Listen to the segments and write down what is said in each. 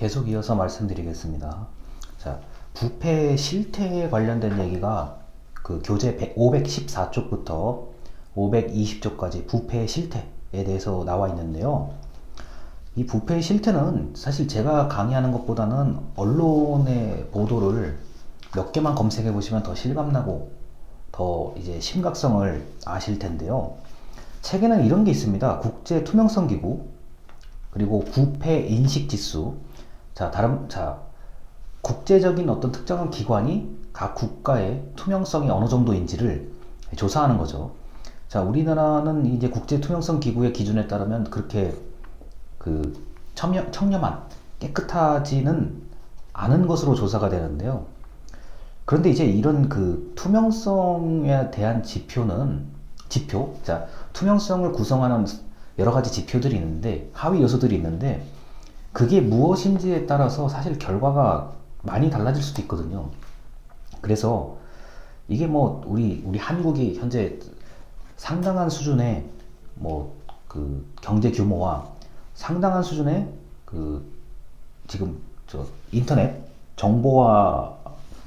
계속 이어서 말씀드리겠습니다. 자, 부패 실태에 관련된 얘기가 그 교재 514쪽부터 520쪽까지 부패 실태에 대해서 나와 있는데요. 이 부패 실태는 사실 제가 강의하는 것보다는 언론의 보도를 몇 개만 검색해 보시면 더 실감나고 더 이제 심각성을 아실 텐데요. 책에는 이런 게 있습니다. 국제 투명성 기구, 그리고 부패 인식 지수. 자, 국제적인 어떤 특정한 기관이 각 국가의 투명성이 어느 정도인지를 조사하는 거죠. 자, 우리나라는 이제 국제 투명성 기구의 기준에 따르면 그렇게 그 청렴한, 깨끗하지는 않은 것으로 조사가 되는데요. 그런데 이제 이런 그 투명성에 대한 투명성을 구성하는 여러 가지 지표들이 있는데, 하위 요소들이 있는데, 그게 무엇인지에 따라서 사실 결과가 많이 달라질 수도 있거든요. 그래서 이게 뭐 우리 한국이 현재 상당한 수준의 뭐 그 경제 규모와 상당한 수준의 그 지금 저 인터넷 정보화,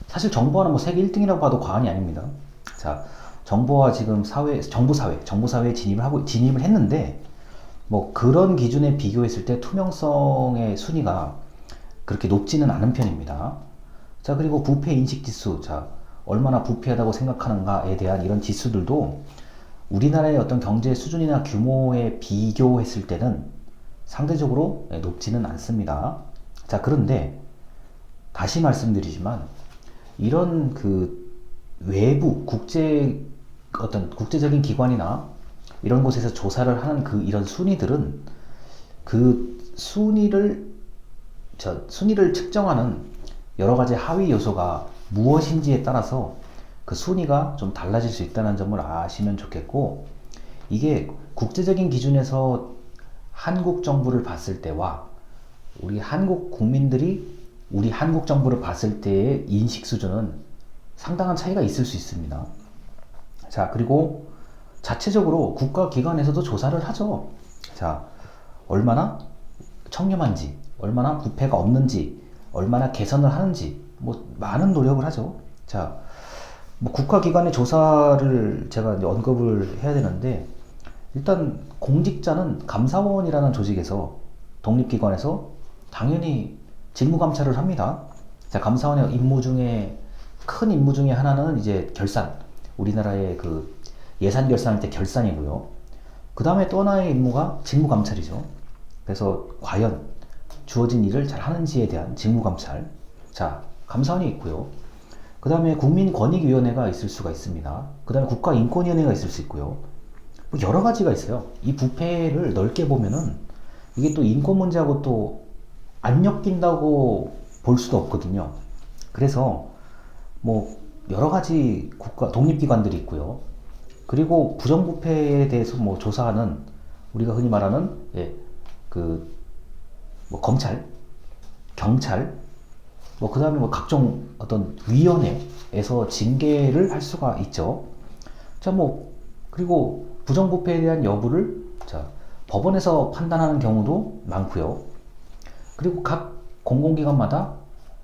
사실 정보화는 뭐 세계 1등이라고 봐도 과언이 아닙니다. 자, 정보화 지금 정보 사회에 진입을 했는데, 뭐 그런 기준에 비교했을 때 투명성의 순위가 그렇게 높지는 않은 편입니다. 자, 그리고 부패 인식 지수, 자, 얼마나 부패하다고 생각하는가에 대한 이런 지수들도 우리나라의 어떤 경제 수준이나 규모에 비교했을 때는 상대적으로 높지는 않습니다. 자, 그런데 다시 말씀드리지만 이런 그 외부 국제적인 기관이나 이런 곳에서 조사를 하는 이런 순위들은 그 순위를 측정하는 여러 가지 하위 요소가 무엇인지에 따라서 그 순위가 좀 달라질 수 있다는 점을 아시면 좋겠고, 이게 국제적인 기준에서 한국 정부를 봤을 때와 우리 한국 국민들이 우리 한국 정부를 봤을 때의 인식 수준은 상당한 차이가 있을 수 있습니다. 자, 그리고 자체적으로 국가기관에서도 조사를 하죠. 자, 얼마나 청렴한지, 얼마나 부패가 없는지, 얼마나 개선을 하는지, 뭐 많은 노력을 하죠. 자, 뭐 국가기관의 조사를 제가 이제 언급을 해야 되는데, 일단 공직자는 감사원이라는 조직에서, 독립기관에서 당연히 직무감찰을 합니다. 자, 감사원의 큰 임무 중에 하나는 이제 우리나라의 그 예산 결산할 때 결산이고요. 그 다음에 또 하나의 임무가 직무감찰이죠. 그래서 과연 주어진 일을 잘 하는지에 대한 직무감찰. 자, 감사원이 있고요. 그 다음에 국민권익위원회가 있을 수가 있습니다. 그 다음에 국가인권위원회가 있을 수 있고요. 뭐 여러 가지가 있어요. 이 부패를 넓게 보면은 이게 또 인권 문제하고 또 안 엮인다고 볼 수도 없거든요. 그래서 뭐 여러 가지 독립기관들이 있고요. 그리고 부정부패에 대해서 뭐 조사하는, 우리가 흔히 말하는 뭐 검찰, 경찰, 뭐 그 다음에 뭐 각종 어떤 위원회에서 징계를 할 수가 있죠. 자, 뭐 그리고 부정부패에 대한 여부를 법원에서 판단하는 경우도 많고요. 그리고 각 공공기관마다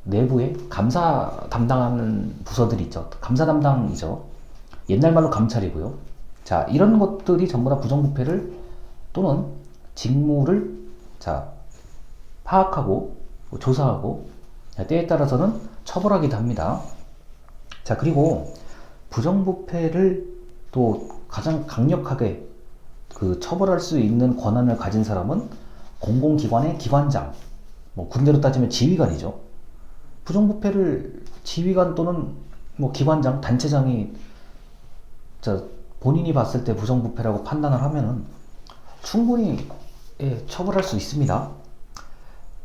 내부에 감사 담당하는 부서들이 있죠. 감사 담당이죠. 옛날 말로 감찰이고요. 자, 이런 것들이 전부 다 부정부패를 또는 직무를 파악하고 조사하고 때에 따라서는 처벌하기도 합니다. 자, 그리고 부정부패를 또 가장 강력하게 처벌할 수 있는 권한을 가진 사람은 공공기관의 기관장, 뭐 군대로 따지면 지휘관이죠. 부정부패를 지휘관 또는 뭐 기관장, 단체장이 본인이 봤을 때 부정부패라고 판단을 하면은 충분히 처벌할 수 있습니다.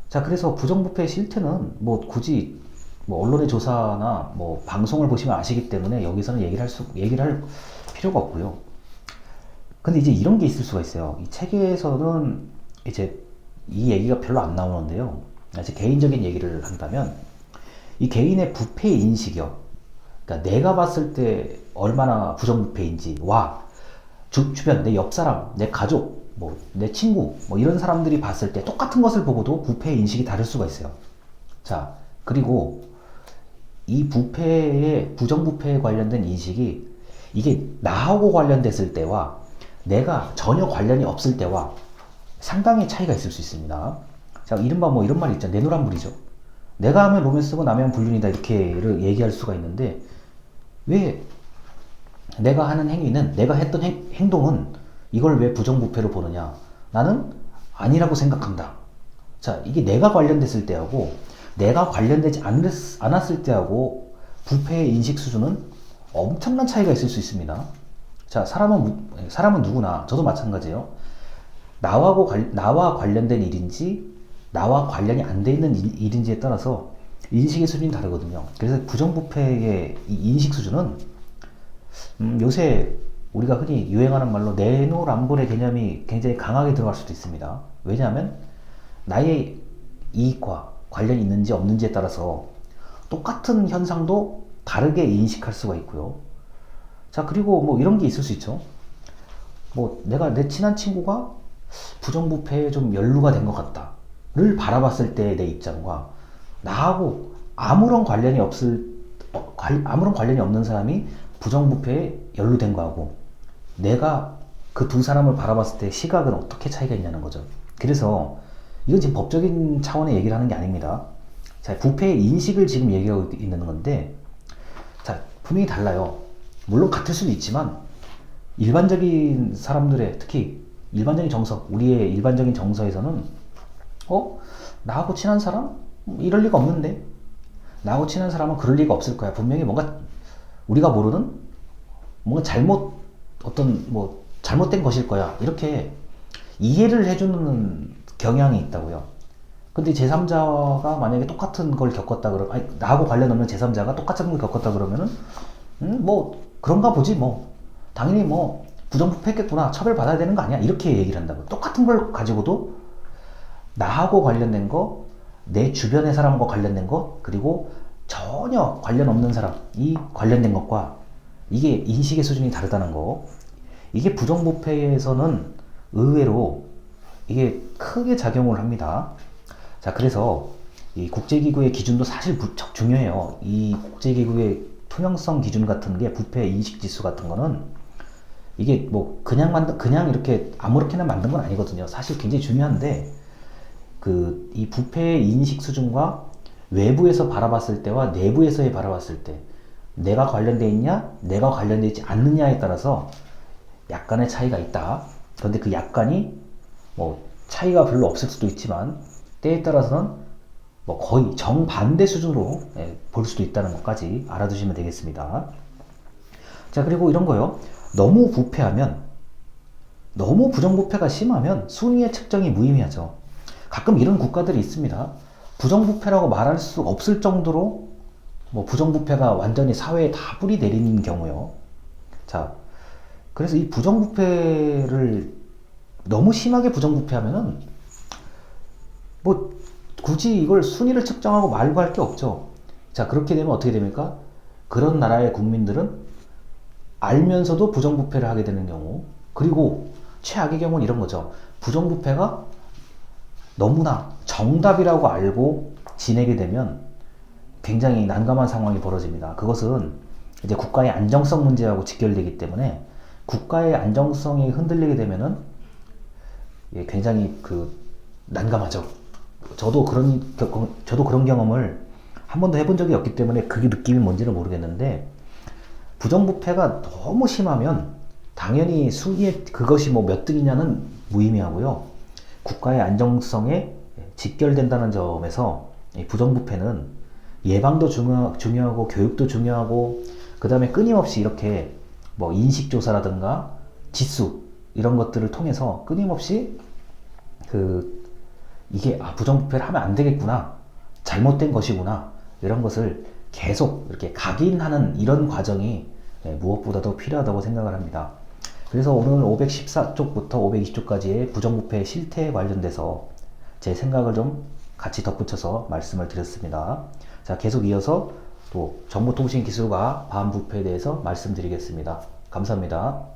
자, 그래서 부정부패 실태는 뭐 굳이 뭐 언론의 조사나 뭐 방송을 보시면 아시기 때문에 여기서는 얘기를 할 필요가 없고요. 근데 이제 이런 게 있을 수가 있어요. 이 책에서는 이제 이 얘기가 별로 안 나오는데요. 이제 개인적인 얘기를 한다면, 이 개인의 부패 인식이요. 그러니까 내가 봤을 때 얼마나 부정부패인지, 주변, 내 옆 사람, 내 가족, 뭐 내 친구 뭐 이런 사람들이 봤을 때 똑같은 것을 보고도 부패의 인식이 다를 수가 있어요. 자, 그리고 이 부패의 부정부패에 관련된 인식이 이게 나하고 관련됐을 때와 내가 전혀 관련이 없을 때와 상당히 차이가 있을 수 있습니다. 자, 이른바 뭐 이런 말 있죠. 내노란불이죠. 내가 하면 로맨스고 남이 하면 불륜이다 이렇게 얘기할 수가 있는데 왜 내가 하는 행위는 내가 했던 행동은 이걸 왜 부정부패로 보느냐? 나는 아니라고 생각한다. 자, 이게 내가 관련됐을 때하고 내가 관련되지 않았을 때하고 부패의 인식 수준은 엄청난 차이가 있을 수 있습니다. 자, 사람은 누구나 저도 마찬가지예요. 나와 관련된 일인지 나와 관련이 안 돼 있는 일인지에 따라서 인식의 수준이 다르거든요. 그래서 부정부패의 이 인식 수준은 요새 우리가 흔히 유행하는 말로 내노란불의 개념이 굉장히 강하게 들어갈 수도 있습니다. 왜냐하면 나의 이익과 관련이 있는지 없는지에 따라서 똑같은 현상도 다르게 인식할 수가 있고요. 자, 그리고 뭐 이런 게 있을 수 있죠. 뭐 내가 내 친한 친구가 부정부패에 좀 연루가 된 것 같다를 바라봤을 때 내 입장과 나하고 아무런 관련이 없는 사람이 부정부패에 연루된 거하고 내가 그 두 사람을 바라봤을 때 시각은 어떻게 차이가 있냐는 거죠. 그래서 이건 지금 법적인 차원의 얘기를 하는 게 아닙니다. 자, 부패의 인식을 지금 얘기하고 있는 건데, 자, 분명히 달라요. 물론 같을 수도 있지만, 일반적인 사람들의, 특히 일반적인 정서, 우리의 일반적인 정서에서는, 나하고 친한 사람? 이럴 리가 없는데? 나하고 친한 사람은 그럴 리가 없을 거야. 분명히 뭔가, 우리가 모르는, 뭔가 잘못된 것일 거야. 이렇게 이해를 해주는 경향이 있다고요. 근데 제3자가 만약에 똑같은 걸 겪었다 그러면, 아니, 나하고 관련 없는 제3자가 똑같은 걸 겪었다 그러면은, 뭐, 그런가 보지, 뭐. 당연히 뭐, 부정부패했겠구나. 처벌받아야 되는 거 아니야? 이렇게 얘기를 한다고요. 똑같은 걸 가지고도, 나하고 관련된 거, 내 주변의 사람과 관련된 것, 그리고 전혀 관련 없는 사람, 이 관련된 것과, 이게 인식의 수준이 다르다는 거. 이게 부정부패에서는 의외로 이게 크게 작용을 합니다. 자, 그래서 이 국제기구의 기준도 사실 무척 중요해요. 이 국제기구의 투명성 기준 같은 게 부패 인식 지수 같은 거는 이게 뭐 그냥 이렇게 아무렇게나 만든 건 아니거든요. 사실 굉장히 중요한데 이 부패의 인식 수준과 외부에서 바라봤을 때와 내부에서의 바라봤을 때 내가 관련돼 있냐, 내가 관련되어 있지 않느냐에 따라서 약간의 차이가 있다. 그런데 그 약간이 뭐 차이가 별로 없을 수도 있지만 때에 따라서는 뭐 거의 정반대 수준으로 볼 수도 있다는 것까지 알아두시면 되겠습니다. 자, 그리고 이런 거요. 너무 부정부패가 심하면 순위의 측정이 무의미하죠. 가끔 이런 국가들이 있습니다. 부정부패라고 말할 수 없을 정도로 뭐 부정부패가 완전히 사회에 다 뿌리 내리는 경우요. 자, 그래서 이 부정부패를 너무 심하게 부정부패하면은 뭐 굳이 이걸 순위를 측정하고 말고 할 게 없죠. 자, 그렇게 되면 어떻게 됩니까? 그런 나라의 국민들은 알면서도 부정부패를 하게 되는 경우, 그리고 최악의 경우는 이런 거죠. 부정부패가 너무나 정답이라고 알고 지내게 되면 굉장히 난감한 상황이 벌어집니다. 그것은 이제 국가의 안정성 문제하고 직결되기 때문에 국가의 안정성이 흔들리게 되면은 굉장히 난감하죠. 저도 그런 경험을 한 번도 해본 적이 없기 때문에 그게 느낌이 뭔지는 모르겠는데, 부정부패가 너무 심하면 당연히 순위에 그것이 뭐 몇 등이냐는 무의미하고요. 국가의 안정성에 직결된다는 점에서 부정부패는 예방도 중요하고 교육도 중요하고, 그 다음에 끊임없이 이렇게 뭐 인식조사라든가 지수 이런 것들을 통해서 끊임없이 이게 부정부패를 하면 안 되겠구나, 잘못된 것이구나, 이런 것을 계속 이렇게 각인하는 이런 과정이 무엇보다도 필요하다고 생각을 합니다. 그래서 오늘 514쪽부터 520쪽까지의 부정부패 실태에 관련돼서 제 생각을 좀 같이 덧붙여서 말씀을 드렸습니다. 자, 계속 이어서 또 정보통신기술과 반부패에 대해서 말씀드리겠습니다. 감사합니다.